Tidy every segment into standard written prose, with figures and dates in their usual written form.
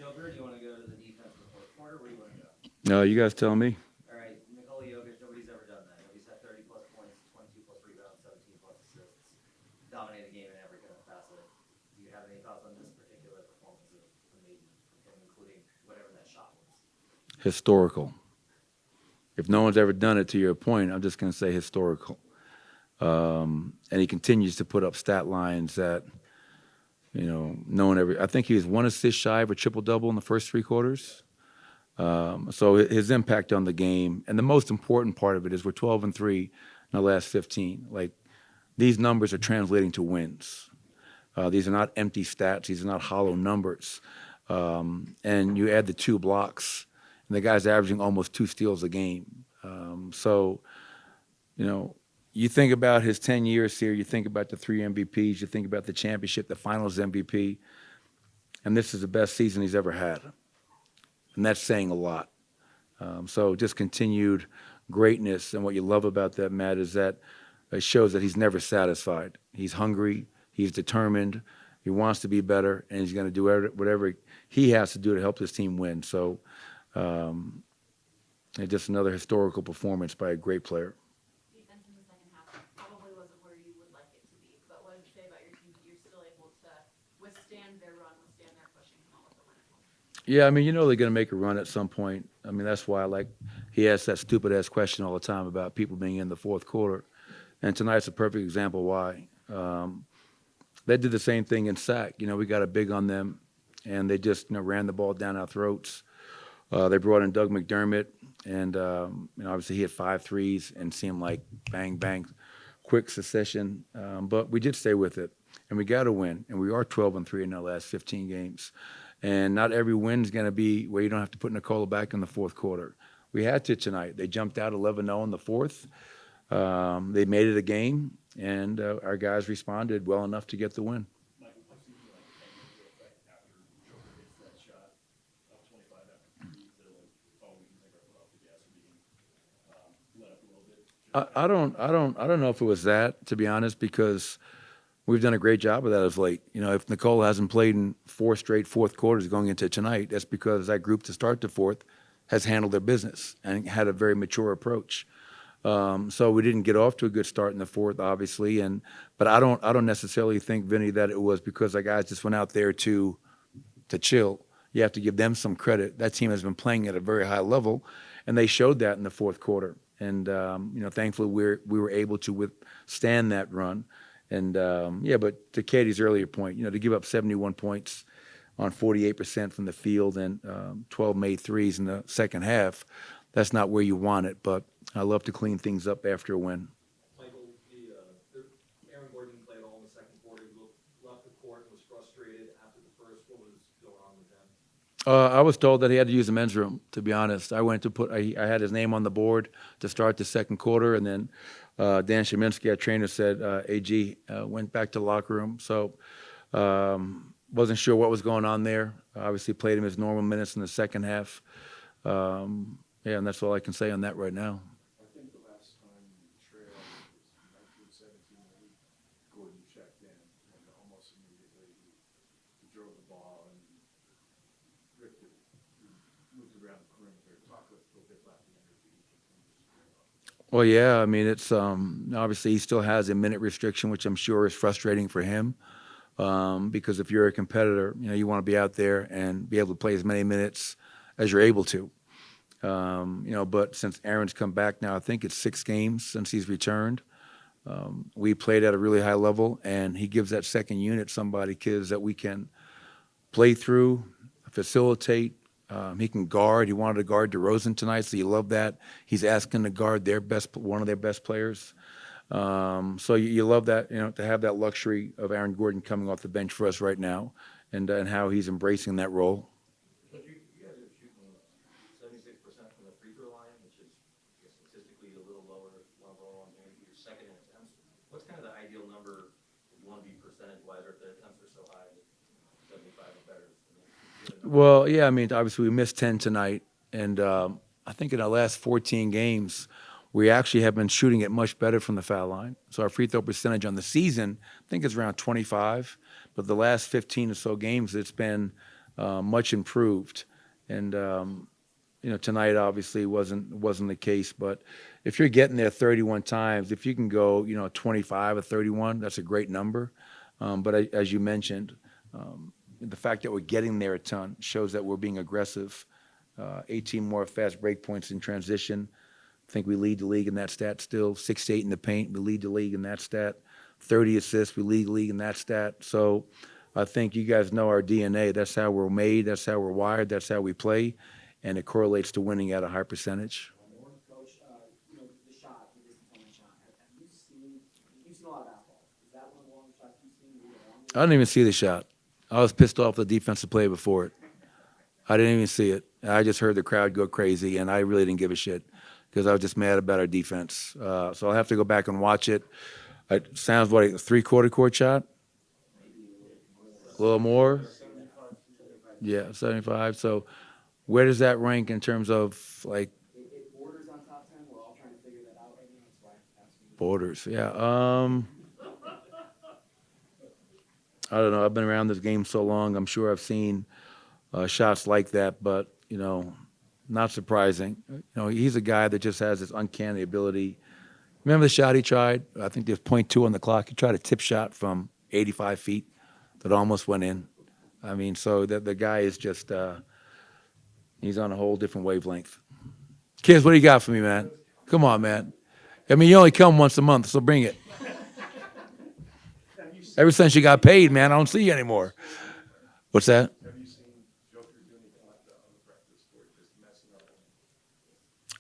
Joker, or do you want to go to the defense in the fourth quarter? Where do you want to go? No, you guys tell me. All right, Nikola Jokic, nobody's ever done that. Nobody's had 30 plus points, 22 plus rebounds, 17 plus assists, dominated the game in every kind of facet. Do you have any thoughts on this particular performance of him, including whatever that shot was? Historical. If no one's ever done it, to your point, I'm just going to say historical. And he continues to put up stat lines that, no one ever. I think he was one assist shy of a triple double in the first three quarters. So his impact on the game, and the most important part of it is we're 12-3 in the last 15. Like, these numbers are translating to wins. These are not empty stats. These are not hollow numbers. And you add the 2 blocks, and the guy's averaging almost 2 steals a game. So, you think about his 10 years here, you think about the 3 MVPs, you think about the championship, the finals MVP, and this is the best season he's ever had. And that's saying a lot. So just continued greatness. And what you love about that, Matt, is that it shows that he's never satisfied. He's hungry. He's determined. He wants to be better, and he's going to do whatever he has to do to help this team win. So it's just another historical performance by a great player. Defense in the second half probably wasn't where you would like it to be. But what does it say about your team that you're still able to withstand their run, withstand their pushing, come out with a win at home? Yeah, I mean, they're going to make a run at some point. I mean, that's why, he asks that stupid-ass question all the time about people being in the fourth quarter. And tonight's a perfect example why. They did the same thing in Sac. We got a big on them, and they just, ran the ball down our throats. They brought in Doug McDermott, and, obviously he had 5 threes and seemed like bang, bang, quick succession. But we did stay with it, and we got to win. And we are 12-3 in our last 15 games. And not every win is going to be where you don't have to put Nikola back in the fourth quarter. We had to tonight. They jumped out 11-0 in the fourth. They made it a game, and our guys responded well enough to get the win. Michael, what's the like 10 minute effect after Joker hits that shot up 25 after 3 to we can take our foot off the gas or being let up a little bit? I don't know if it was that, to be honest, because we've done a great job of that of late. If Nikola hasn't played in 4 straight fourth quarters going into tonight, that's because that group to start the fourth has handled their business and had a very mature approach. So we didn't get off to a good start in the fourth, obviously, but I don't necessarily think, Vinny, that it was because our guys just went out there to chill. You have to give them some credit. That team has been playing at a very high level, and they showed that in the fourth quarter. And thankfully we were able to withstand that run. And but to Katie's earlier point, to give up 71 points on 48% from the field and 12 made threes in the second half, that's not where you want it. But I love to clean things up after a win. Michael, Aaron Gordon played all in the second quarter. He left the court and was frustrated after the first. What was going on with him? I was told that he had to use the men's room, to be honest. I had his name on the board to start the second quarter, and then Dan Sheminsky, our trainer, said AG went back to the locker room. So wasn't sure what was going on there. Obviously played him his normal minutes in the second half. And that's all I can say on that right now. I think the last time you trailed was 1917. Gordon checked in, and almost immediately he drove the ball and ripped it. He moved around the perimeter. Talk a little bit about the energy he continues to bring up. Well, yeah, I mean, it's obviously he still has a minute restriction, which I'm sure is frustrating for him. Because if you're a competitor, you want to be out there and be able to play as many minutes as you're able to. But since Aaron's come back now, I think it's 6 games since he's returned. We played at a really high level, and he gives that second unit kids that we can play through, facilitate. He can guard. He wanted to guard DeRozan tonight, so you love that. He's asking to guard one of their best players. So you love that, to have that luxury of Aaron Gordon coming off the bench for us right now, and how he's embracing that role. But you guys are shooting 76% from the free throw line, which is statistically a little lower level. You're second in attempts. What's kind of the ideal number if you want to be percentage-wise, or if the attempts are so high, 75 or better? Well, yeah, I mean, obviously we missed 10 tonight, and I think in our last 14 games, we actually have been shooting it much better from the foul line. So our free throw percentage on the season, I think it's around 25, but the last 15 or so games, it's been much improved. And tonight obviously wasn't the case. But if you're getting there 31 times, if you can go 25 or 31, that's a great number. But as you mentioned, the fact that we're getting there a ton shows that we're being aggressive. 18 more fast break points in transition. I think we lead the league in that stat still. 6 to 8 in the paint, we lead the league in that stat. 30 assists, we lead the league in that stat. So I think you guys know our DNA. That's how we're made. That's how we're wired. That's how we play. And it correlates to winning at a high percentage. Coach, the shot, the distance on the shot, you've seen a lot of basketball. Is that one of the longest shots you've seen? I didn't even see the shot. I was pissed off the defensive player before it. I didn't even see it. I just heard the crowd go crazy, and I really didn't give a shit because I was just mad about our defense. So I'll have to go back and watch it. It sounds like a three-quarter court shot? A little more? Yeah, 75. So where does that rank in terms of, like, It borders on top 10. We're all trying to figure that out right now. That's why I'm asking you. borders? Yeah. I don't know. I've been around this game so long. I'm sure I've seen shots like that, but, not surprising. He's a guy that just has this uncanny ability. Remember the shot he tried? I think there's .2 on the clock. He tried a tip shot from 85 feet that almost went in. I mean, so the guy is just, he's on a whole different wavelength. Kids, what do you got for me, man? Come on, man. I mean, you only come once a month, so bring it. Ever since you got paid, man, I don't see you anymore. What's that? Have you seen Joker do anything like that on the practice court, just messing up?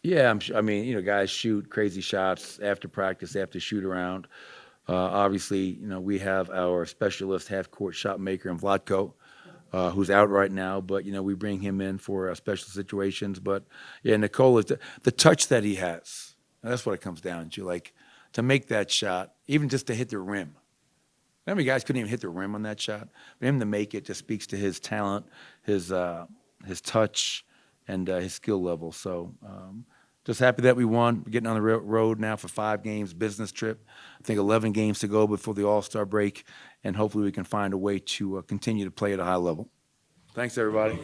Yeah, I'm sure. I mean, guys shoot crazy shots after practice, they have to shoot around. Obviously, we have our specialist half-court shot maker in Vlatko, who's out right now, but, we bring him in for special situations. But, yeah, Nikola, the touch that he has, that's what it comes down to, like, to make that shot, even just to hit the rim. Remember, guys couldn't even hit the rim on that shot. For him to make it just speaks to his talent, his touch, and his skill level. So just happy that we won. We're getting on the road now for 5 games, business trip. I think 11 games to go before the All-Star break, and hopefully we can find a way to continue to play at a high level. Thanks, everybody.